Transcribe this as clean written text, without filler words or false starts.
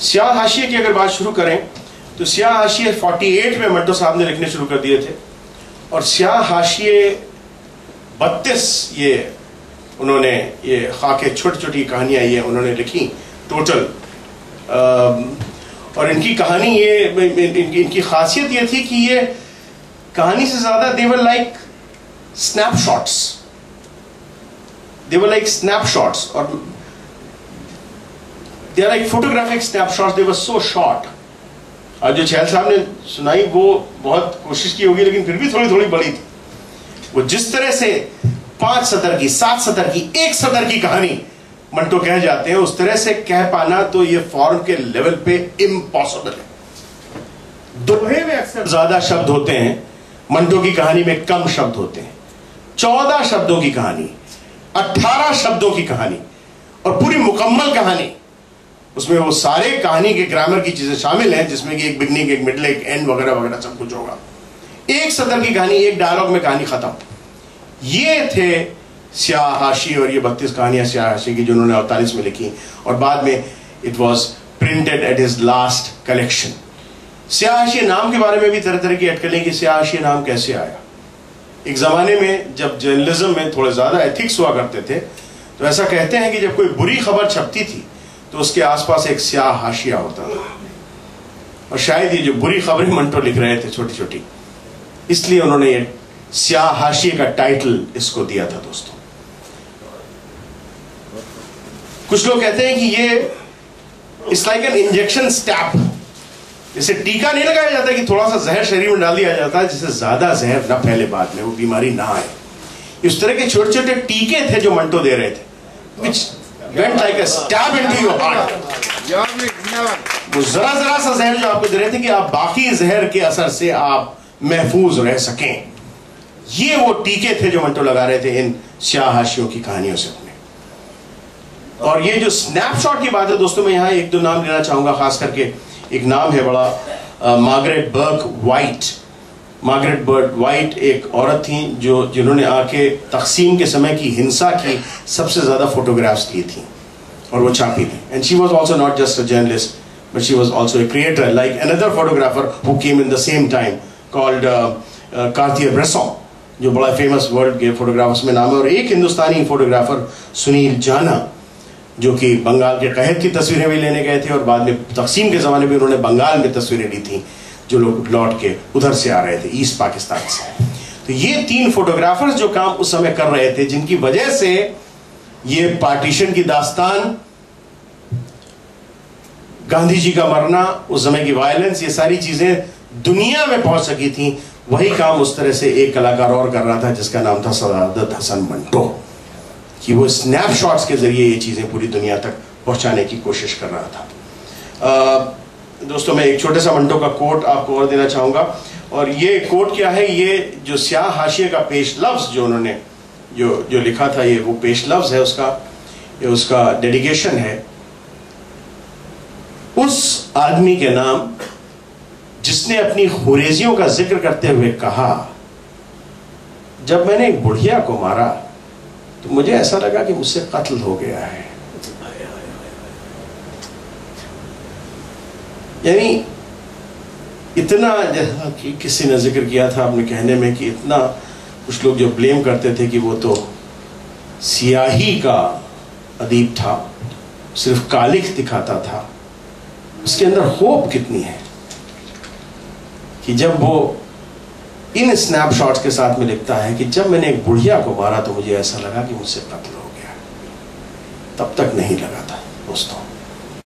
स्याह हाशिए की अगर बात शुरू करें तो स्याह हाशिए 48 में मंटो साहब ने लिखने शुरू कर दिए थे, और स्याह हाशिए 32 ये उन्होंने ये खाके छोटी छोटी कहानियां ये उन्होंने लिखी टोटल। और इनकी कहानी ये इनकी खासियत ये थी कि ये कहानी से ज्यादा they were like snapshots, they were like snapshots, और they are like photographic snapshots, they were so short. और जो छैल साहब ने सुनाई वो बहुत कोशिश की होगी लेकिन फिर भी थोड़ी थोड़ी बड़ी थी। वो जिस तरह से 5 सतर की, 7 सतर की, 1 सतर की कहानी मंटो कह जाते हैं, उस तरह से कह पाना तो ये फॉर्म के लेवल पे इम्पॉसिबल है। दोहे में अक्सर ज्यादा शब्द होते हैं, मंटो की कहानी में कम शब्द होते हैं। 14 शब्दों की कहानी, 18 शब्दों की कहानी, और पूरी मुकम्मल कहानी। उसमें वो सारे कहानी के ग्रामर की चीजें शामिल हैं, जिसमें कि एक बिगनिंग, एक मिडल, एक एंड वगैरह वगैरह सब कुछ होगा। 1 सतर की कहानी, 1 डायलॉग में कहानी खत्म। ये थे स्याह हाशी, और ये 32 कहानियां स्याह हाशी की जो उन्होंने 48 में लिखी, और बाद में it was printed at his last collection. स्याह हाशी नाम के बारे में भी तरह तरह की अटकलें कि स्याह हाशी नाम कैसे आया। एक जमाने में जब जर्नलिज्म में थोड़े ज्यादा एथिक्स हुआ करते थे, तो ऐसा कहते हैं कि जब कोई बुरी खबर छपती थी तो उसके आसपास एक स्याह हाशिया होता था, और शायद ये जो बुरी खबरें मंटो लिख रहे थे छोटी छोटी, इसलिए उन्होंने ये स्याह हाशिए का टाइटल इसको दिया था। दोस्तों, कुछ लोग कहते हैं कि ये it's like an injection step, जैसे टीका नहीं लगाया जाता कि थोड़ा सा जहर शरीर में डाल दिया जाता है जिससे ज्यादा जहर ना फैले, बाद में वो बीमारी ना आए। इस तरह के छोटे छोटे टीके थे जो मंटो दे रहे थे, which went like a stab into your heart। वो जरा जरा सा जहर जो आपको दे रहे थे कि आप बाकी जहर के असर से आप महफूज रह सकें। ये वो टीके थे जो मंटो लगा रहे थे इन स्याह हाशियों की कहानियों से अपने। और ये जो स्नैपशॉट की बात है दोस्तों, मैं यहाँ 1-2 नाम लेना चाहूंगा, खास करके एक नाम है बड़ा, Margaret Burke White. Margaret Burke White एक औरत थी जिन्होंने आके तकसीम के समय की हिंसा की सबसे ज्यादा फोटोग्राफ्स की थी, और वो छापी थी। And she was also not just a journalist, but she was also a creator, like another photographer who came in the same time called Cartier Bresson, जो बड़ा फेमस वर्ल्ड के फोटोग्राफर्स में नाम है। और एक हिंदुस्तानी फोटोग्राफर सुनील जाना, जो कि बंगाल के कहत की तस्वीरें भी लेने गए थे, और बाद में तकसीम के ज़माने में उन्होंने बंगाल में तस्वीरें ली थी, जो लोग लौट के उधर से आ रहे थे, ईस्ट पाकिस्तान से। तो ये 3 फोटोग्राफर्स जो काम उस समय कर रहे थे, जिनकी वजह से ये पार्टीशन की दास्तान, गांधी जी का मरना, उस समय की वायलेंस, ये सारी चीज़ें दुनिया में पहुंच सकी थी। वही काम उस तरह से एक कलाकार और कर रहा था जिसका नाम था सआदत हसन मंटो, कि वो स्नैपशॉट्स के जरिए ये चीजें पूरी दुनिया तक पहुंचाने की कोशिश कर रहा था। दोस्तों, मैं एक छोटे सा मंटो का कोट आपको और देना चाहूंगा, और ये कोट क्या है, ये जो स्याह हाशिए का पेश लफ्ज जो उन्होंने जो लिखा था, ये वो पेश लफ्ज है उसका, ये उसका डेडिकेशन है उस आदमी के नाम जिसने अपनी खुरेजियों का जिक्र करते हुए कहा, जब मैंने एक बुढ़िया को मारा तो मुझे ऐसा लगा कि मुझसे कत्ल हो गया है। यानी इतना, जैसा कि किसी ने जिक्र किया था अपने कहने में, कि इतना कुछ लोग जो ब्लेम करते थे कि वो तो सियाही का अदीब था, सिर्फ कालिख दिखाता था, उसके अंदर होप कितनी है कि जब वो इन स्नैपशॉट्स के साथ में लिखता है कि जब मैंने एक बुढ़िया को मारा तो मुझे ऐसा लगा कि मुझसे कत्ल हो गया। तब तक नहीं लगा था दोस्तों।